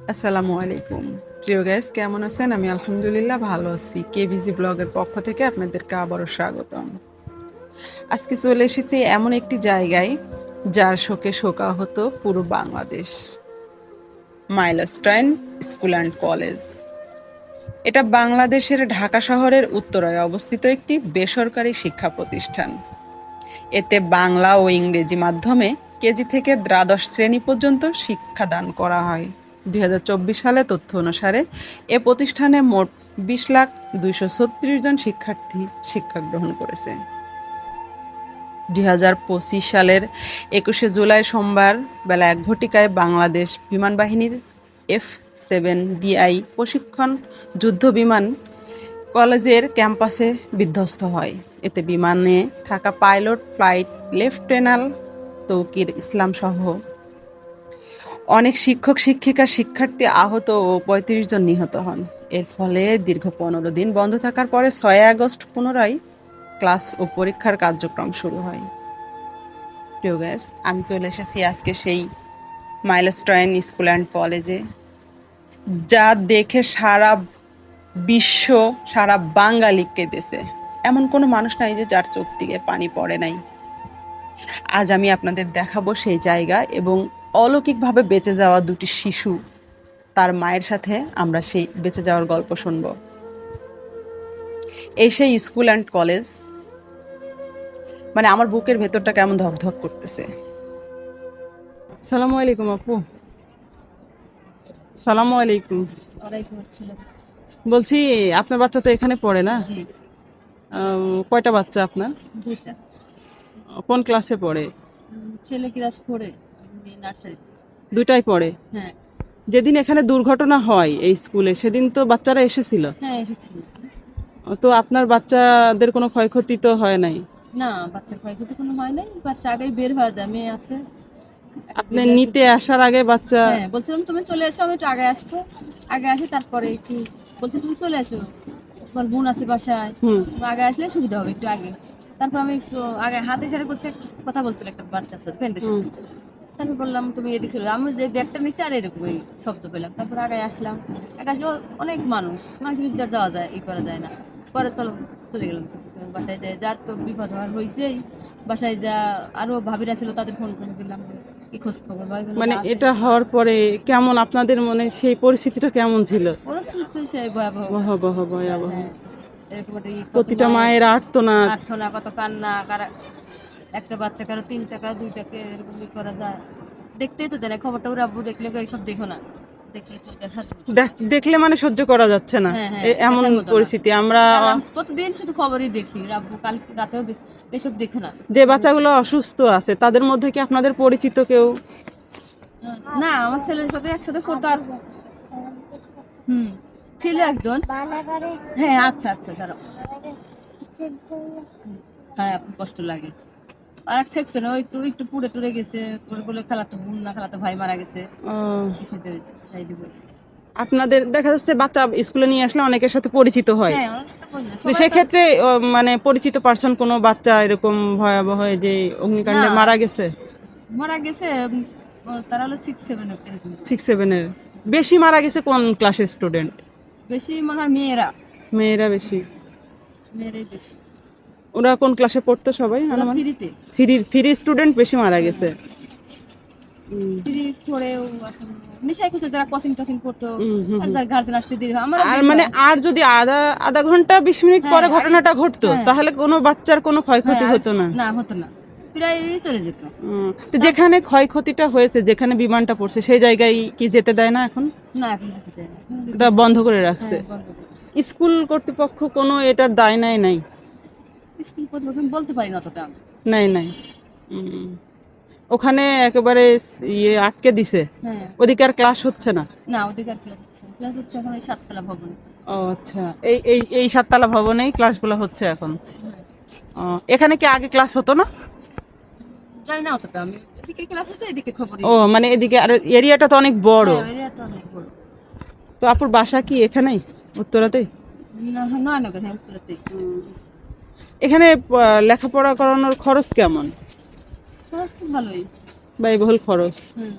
আসসালামু আলাইকুম। প্রিয় গাইস, কেমন আছেন? আমি আলহামদুলিল্লাহ ভালো আছি। কেবিজি ব্লগের পক্ষ থেকে আপনাদেরকে আবারও স্বাগতম। আজকে চলে এসেছি এমন একটি জায়গায় যার শোকে শোকাহত পুরো Bangladesh. Milestone school and college. এটা বাংলাদেশের ঢাকা শহরের উত্তরায় অবস্থিত একটি বেসরকারি শিক্ষা প্রতিষ্ঠান। এতে বাংলা ও ইংরেজি মাধ্যমে কেজি থেকে দ্বাদশ শ্রেণী পর্যন্ত শিক্ষাদান করা হয়। ২০২৪ সালে তথ্য অনুসারে এ প্রতিষ্ঠানে মোট ২০,২৩,৬০ জন শিক্ষার্থী শিক্ষা গ্রহণ করেছে। ২০২৫ সালের ২১শে জুলাই সোমবার বেলা ১ ঘটিকায় বাংলাদেশ বিমান বাহিনীর F-7BI প্রশিক্ষণ যুদ্ধ বিমান কলেজের ক্যাম্পাসে বিধ্বস্ত হয়। এতে বিমানে থাকা পাইলট, ফ্লাইট লেফটেন্যান্ট তৌকির ইসলাম সহ অনেক শিক্ষক, শিক্ষিকা, শিক্ষার্থী আহত ও ৩৫ জন নিহত হন। এর ফলে দীর্ঘ ১৫ দিন বন্ধ থাকার পরে ৬ আগস্ট পুনরায় ক্লাস ও পরীক্ষার কার্যক্রম শুরু হয়। প্রিয় গাইস, আমি চলে এসেছি আজকে সেই মাইলস্টাইন স্কুল অ্যান্ড কলেজে, যা দেখে সারা বিশ্ব, সারা বাঙালি কেঁদেছে। এমন কোনো মানুষ নাই যে যার চোখ থেকে পানি পড়ে নাই। আজ আমি আপনাদের দেখাবো সেই জায়গা এবং অলৌকিকভাবে বেঁচে যাওয়া দুটি শিশু, তার মায়ের সাথে আমরা সেই বেঁচে যাওয়ার গল্প শুনব। এই সেই স্কুল অ্যান্ড কলেজ, মানে আমার বুকের ভেতরটা কেমন ধকধক করতেছে। সালামু আলাইকুম আপু। সালামু আলাইকুম। ওয়ালাইকুম আসসালাম। বলছি, আপনার বাচ্চা তো এখানে পড়ে না? জি, কয়টা বাচ্চা আপনার? ২টা। কোন ক্লাসে পড়ে? ছেলে ক্লাস 4 এ, মেয়ে নার্সারি। দুটাই পড়ে। হ্যাঁ, যেদিন এখানে দুর্ঘটনা হয় এই স্কুলে, সেদিন তো বাচ্চারা এসেছিল। হ্যাঁ এসেছিল। তো আপনার বাচ্চাদের কোনো ক্ষয়ক্ষতি তো হয় নাই? না, বাচ্চার ক্ষয়ক্ষতি কোনো হয় নাই। বাচ্চা আগেই বের হয়ে যায়, মেয়ে আছে। আগে আপনি বের হয়ে নিতে আসার আগে বাচ্চা? হ্যাঁ, বলছিলাম তুমি চলে এসো, আমি একটু আগে আসবো। আগে আসি তারপরে একটু বলছি তুমি চলে এসো, তোমার বোন আছে বাসায়। হুম। তুমি আগে আসলে সুবিধা হবে একটু আগে। তারপর আমি একটু আগে হাতে ইশারা করছি, কথা বলছিল একটা বাচ্চার সাথে, ফ্রেন্ডের হুম। সাথে। তারপর বললাম তুমি এদিকে চলে যাও। আমি যে ব্যাগটা নিচে আর এরকমই শব্দ পেলাম। তারপর আগে আসলাম। আগে আসলে অনেক মানুষের ভিতর যাওয়া যায়, ই করা যায় না। পরে চলে গেলাম বাসায় যাই, যার তো বিপদ হওয়ার হয়েছেই। বাসায় যা আরো ভাবিরা ছিল তাদের ফোন ফোন দিলাম, কি খোঁজ খবর, ভাই বলে মানে আছে। এটা হওয়ার পরে কেমন আপনাদের মনে সেই পরিস্থিতিটা কেমন ছিল? পরিস্থিতি সেই ভয়াবহ। ভয়াবহ, ভয়াবহ। হ্যাঁ, এরকম একটা কত প্রতিটা মায়ের মায়ের আর্তনাদ। আর্থনা, কত কান্না, একটা বাচ্চা কারো ৩ টাকা ২ টাকা এরকম ই করা যায়। দেখতেই তো দেয় না খবরটা, ওরা আব্বু দেখলে এইসব দেখো না, দেখলে তো দেখা যায় না। দেখলে মানে সহ্য করা যাচ্ছে না। হ্যাঁ, হ্যাঁ, এমন দেখার মতো না। পরিস্থিতি আমরা। আর আমি প্রতিদিন শুধু খবরই দেখি, আব্বু কাল রাতেও এসব দেখো না। যে বাচ্চাগুলো অসুস্থ আছে তাদের মধ্যে কি আপনাদের পরিচিত কেউ? না, আমার ছেলের সাথে একসাথে পড়তো আর হুম ছিল একজন। হ্যাঁ, আচ্ছা আচ্ছা, দাঁড়াও। হ্যাঁ, আপনার কষ্ট লাগে। আর এক সেকশনে ওই একটু একটু পুড়ে টুরে গেছে, ওর বলে খালাতো বোন না খালাতো ভাই মারা গেছে। আহ, এসেতে হয়েছে সাইডে বলে। আপনাদের দেখা যাচ্ছে বাচ্চা স্কুলে নিয়ে আসলে অনেকের সাথে পরিচিত হয়। হ্যাঁ, ওনার সাথে বুঝলে তো সবাই তো সেক্ষেত্রে মানে পরিচিত পার্সন কোনো বাচ্চা এরকম ভয়াবহ যে না অগ্নিকাণ্ডে মারা গেছে? মারা গেছে। তারা হলো 6-7 এরকম। 6-7-এর? বেশি মারা গেছে কোন ক্লাসের স্টুডেন্ট? বেশি মনে হয় মেয়েরা, মেয়েরা বেশি? মেয়েরাই বেশি। ওরা কোন ক্লাসে পড়তো সবাই ওরা অনুমান? 3-তে। থ্রি স্টুডেন্ট বেশি মারা গেছে। 3-4-এও আছে মনে হয়। নেশায় খুঁজে যারা কোচিং টোচিং করতো, হুম, হুম, আর হুম। যার গার্জেন আসতে দেরি হয়, আমারও আর দেরি মানে হয়। আর যদি আধা আধা ঘন্টা 20 মিনিট হ্যাঁ, পরে ঘটনাটা ঘটতো হ্যাঁ, তাহলে কোনো বাচ্চার কোনো হ্যাঁ, ক্ষয়ক্ষতি আর হতো না। না হতো না, প্রায় চলে যেত। তো যেখানে ক্ষয়ক্ষতিটা হয়েছে, যেখানে বিমানটা পড়ছে সেই জায়গায় কি যেতে দেয় না এখন? না, এখন যেতে চাই না। ওটা বন্ধ করে রাখছে। হ্যাঁ, বন্ধ করে দিয়েছে। স্কুল কর্তৃপক্ষ কোনো এটার দায় নাই? নাই, স্কুল কর্তৃপক্ষ আমি বলতে পারি না অতটা আমি। নাই, নাই। উম, ওখানে একেবারে ইয়ে আটকে দিছে। হ্যাঁ, ওদিকে আর ক্লাস হচ্ছে না? না ওদিকে আর ক্লাস হচ্ছে এখন ওই 7তলা ভবন। ও আচ্ছা, এই এই এই 7 তলা ভবনেই ক্লাসগুলো হচ্ছে এখন? ও, এখানে কি আগে ক্লাস হতো না? জানি না অতটা আমি, এদিকে ক্লাস হচ্ছে এদিকে খবরই ও নেই। মানে এদিকে আর এরিয়াটা তো অনেক বড়। হ্যাঁ, এরিয়া তো অনেক বড়। তো আপুর বাসা কি এখানেই, উত্তরাতেই? না, নয়নগর, হ্যাঁ উত্তরাতেই। এখানে লেখাপড়া করানোর খরচ কেমন? খরচ খুব ভালোই। ব্যয়বহুল খরচ। হুম,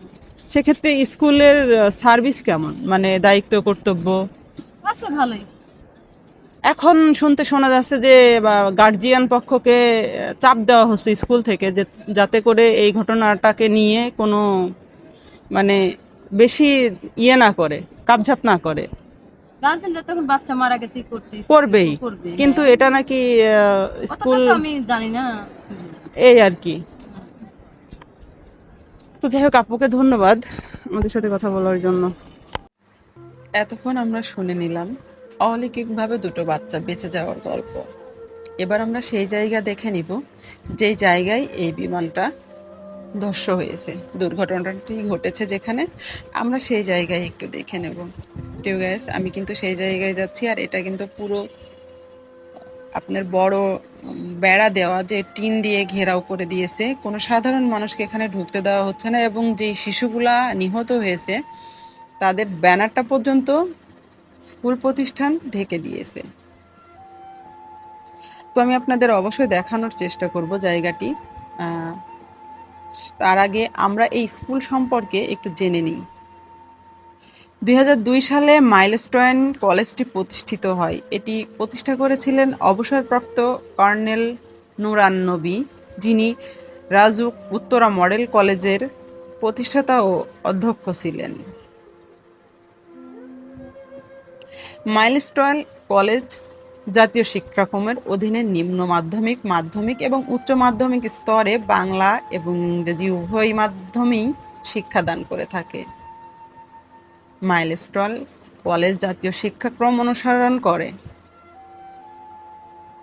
সেক্ষেত্রে স্কুলের সার্ভিস কেমন, মানে দায়িত্ব কর্তব্য? আচ্ছা, ভালোই। এখন শুনতে শোনা যাচ্ছে যে গার্জিয়ান পক্ষকে চাপ দেওয়া হচ্ছে স্কুল থেকে, যে যাতে করে এই ঘটনাটাকে নিয়ে কোনো মানে বেশি ইয়ে না করে, কাপঝাপ না করে। গার্জেনরা তখন বাচ্চা মারা গেছে করবেই, করবে, কিন্তু হ্যাঁ। এটা নাকি অতটা স্কুল, তো আমি জানি না। এই আর কি। তো যাই হোক, আপুকে ধন্যবাদ আমাদের সাথে কথা বলার জন্য। এতক্ষণ আমরা শুনে নিলাম অলৌকিকভাবে দুটো বাচ্চা বেঁচে যাওয়ার গল্প। এবার আমরা সেই জায়গা দেখে নিব যেই জায়গায় এই বিমানটা ধস্য হয়েছে, দুর্ঘটনাটি ঘটেছে যেখানে, আমরা সেই জায়গায় একটু দেখে নেব। প্রিয় গাইস, আমি কিন্তু সেই জায়গায় যাচ্ছি, আর এটা কিন্তু পুরো আপনার বড় বেড়া দেওয়া, যে টিন দিয়ে ঘেরাও করে দিয়েছে, কোনো সাধারণ মানুষকে এখানে ঢুকতে দেওয়া হচ্ছে না, এবং যেই শিশুগুলা নিহত হয়েছে তাদের ব্যানারটা পর্যন্ত স্কুল প্রতিষ্ঠান ঢেকে দিয়েছে। তো আমি আপনাদের অবশ্যই দেখানোর চেষ্টা করব জায়গাটি। তার আগে আমরা এই স্কুল সম্পর্কে একটু জেনে নিই। 2002 সালে মাইলস্টোন কলেজটি প্রতিষ্ঠিত হয়। এটি প্রতিষ্ঠা করেছিলেন অবসরপ্রাপ্ত কর্নেল নুরান নবী, যিনি রাজউক উত্তরা মডেল কলেজের প্রতিষ্ঠাতা ও অধ্যক্ষ ছিলেন। মাইলস্টোন কলেজ জাতীয় শিক্ষাক্রমের অধীনে নিম্ন মাধ্যমিক, মাধ্যমিক এবং উচ্চ মাধ্যমিক স্তরে বাংলা এবং ইংরেজি উভয় মাধ্যমেই শিক্ষাদান করে থাকে। মাইলস্টোন কলেজ জাতীয় শিক্ষাক্রম অনুসরণ করে।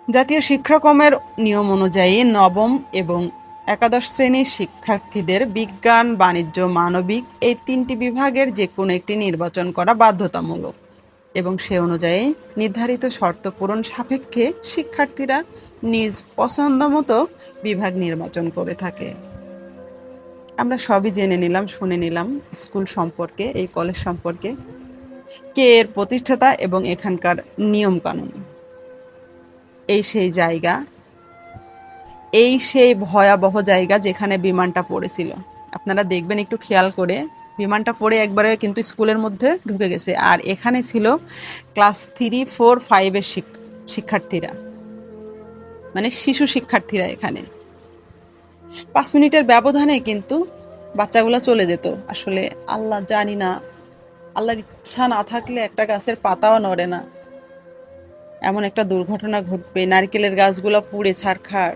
জাতীয় শিক্ষাক্রমের নিয়ম অনুযায়ী নবম এবং একাদশ শ্রেণীর শিক্ষার্থীদের বিজ্ঞান, বাণিজ্য, মানবিক এই 3টি বিভাগের যে কোনো একটি নির্বাচন করা বাধ্যতামূলক, এবং সে অনুযায়ী নির্ধারিত শর্ত পূরণ সাপেক্ষে শিক্ষার্থীরা নিজ পছন্দমতো বিভাগ নির্বাচন করে থাকে। আমরা সবই জেনে নিলাম, শুনে নিলাম স্কুল সম্পর্কে, এই কলেজ সম্পর্কে, কে এর প্রতিষ্ঠাতা এবং এখানকার নিয়ম কানুন। এই সেই জায়গা, এই সেই ভয়াবহ জায়গা যেখানে বিমানটা পড়েছিল। আপনারা দেখবেন একটু খেয়াল করে, বিমানটা পড়ে একবারে কিন্তু স্কুলের মধ্যে ঢুকে গেছে, আর এখানে ছিল ক্লাস 3, 4, 5-এর শিক্ষার্থীরা, মানে শিশু শিক্ষার্থীরা। এখানে 5 মিনিটের ব্যবধানে কিন্তু বাচ্চাগুলো চলে যেত। আসলে আল্লাহ, জানি না, আল্লাহর ইচ্ছা না থাকলে একটা গাছের পাতাও নড়ে না, এমন একটা দুর্ঘটনা ঘটবে, নারকেলের গাছগুলো পুড়ে ছারখার।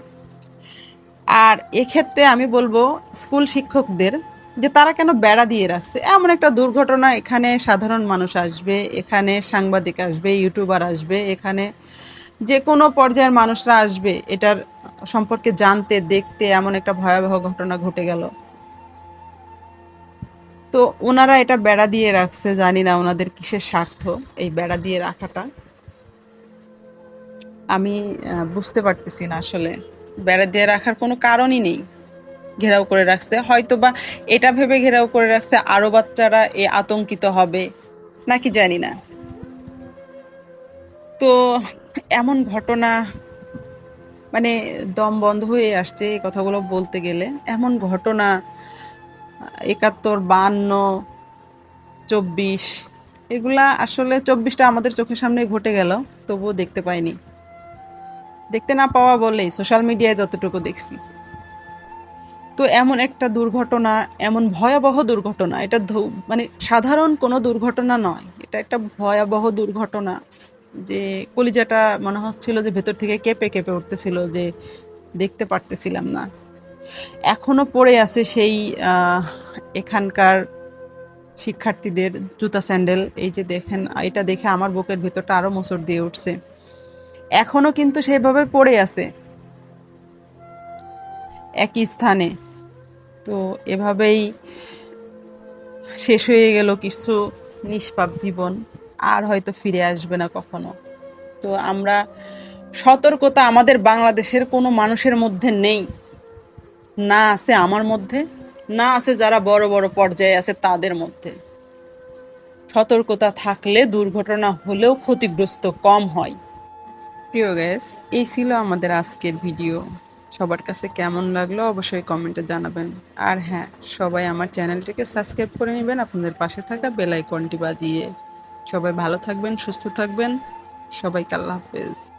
আর এক্ষেত্রে আমি বলবো স্কুল শিক্ষকদের যে তারা কেন বেড়া দিয়ে রাখছে। এমন একটা দুর্ঘটনা, এখানে সাধারণ মানুষ আসবে, এখানে সাংবাদিক আসবে, ইউটিউবার আসবে, এখানে যে কোনো পর্যায়ের মানুষরা আসবে এটার সম্পর্কে জানতে, দেখতে। এমন একটা ভয়াবহ ঘটনা ঘটে গেল, তো ওনারা এটা বেড়া দিয়ে রাখছে। জানি না ওনাদের কিসের স্বার্থ এই বেড়া দিয়ে রাখাটা, আমি বুঝতে পারতেছি না। আসলে বেড়া দিয়ে রাখার কোনো কারণই নেই, ঘেরাও করে রাখছে, হয়তো বা এটা ভেবে ঘেরাও করে রাখছে আরো বাচ্চারা আতঙ্কিত হবে নাকি, জানি না। তো এমন ঘটনা, মানে দম বন্ধ হয়ে আসছে এই কথাগুলো বলতে গেলে। এমন ঘটনা 71, 52, 24, এগুলা আসলে 24টা আমাদের চোখের সামনে ঘটে গেল, তবুও দেখতে পাইনি। দেখতে না পাওয়া বলেই সোশ্যাল মিডিয়ায় যতটুকু দেখছি। তো এমন একটা দুর্ঘটনা, এমন ভয়াবহ দুর্ঘটনা, এটা মানে সাধারণ কোনো দুর্ঘটনা নয়, এটা একটা ভয়াবহ দুর্ঘটনা, যে কলিজাটা মনে হচ্ছিল যে ভেতর থেকে কেঁপে কেঁপে উঠতেছিল, যে দেখতে পারতেছিলাম না। এখনো পড়ে আছে সেই এখানকার শিক্ষার্থীদের জুতা স্যান্ডেল। এই যে দেখেন, এটা দেখে আমার বুকের ভেতরটা আরো মোচড় দিয়ে উঠছে। এখনো কিন্তু সেইভাবে পড়ে আছে একই স্থানে। তো এভাবেই শেষ হয়ে গেল কিছু নিষ্পাপ জীবন, আর হয়তো ফিরে আসবে না কখনো। তো আমরা সতর্কতা আমাদের বাংলাদেশের কোনো মানুষের মধ্যে নেই, না আছে আমার মধ্যে, না আছে যারা বড় বড় পর্যায়ে আছে তাদের মধ্যে। সতর্কতা থাকলে দুর্ঘটনা হলেও ক্ষতিগ্রস্ত কম হয়। প্রিয় গ্যাস, এই ছিল আমাদের আজকের ভিডিও। সবার কাছে কেমন লাগলো অবশ্যই কমেন্টে জানাবেন। আর হ্যাঁ, সবাই আমার চ্যানেলটিকে সাবস্ক্রাইব করে নেবেন আপনাদের পাশে থাকা বেল আইকনটি বাজিয়ে। সবাই ভালো থাকবেন, সুস্থ থাকবেন। সবাইকে আল্লাহ হাফেজ।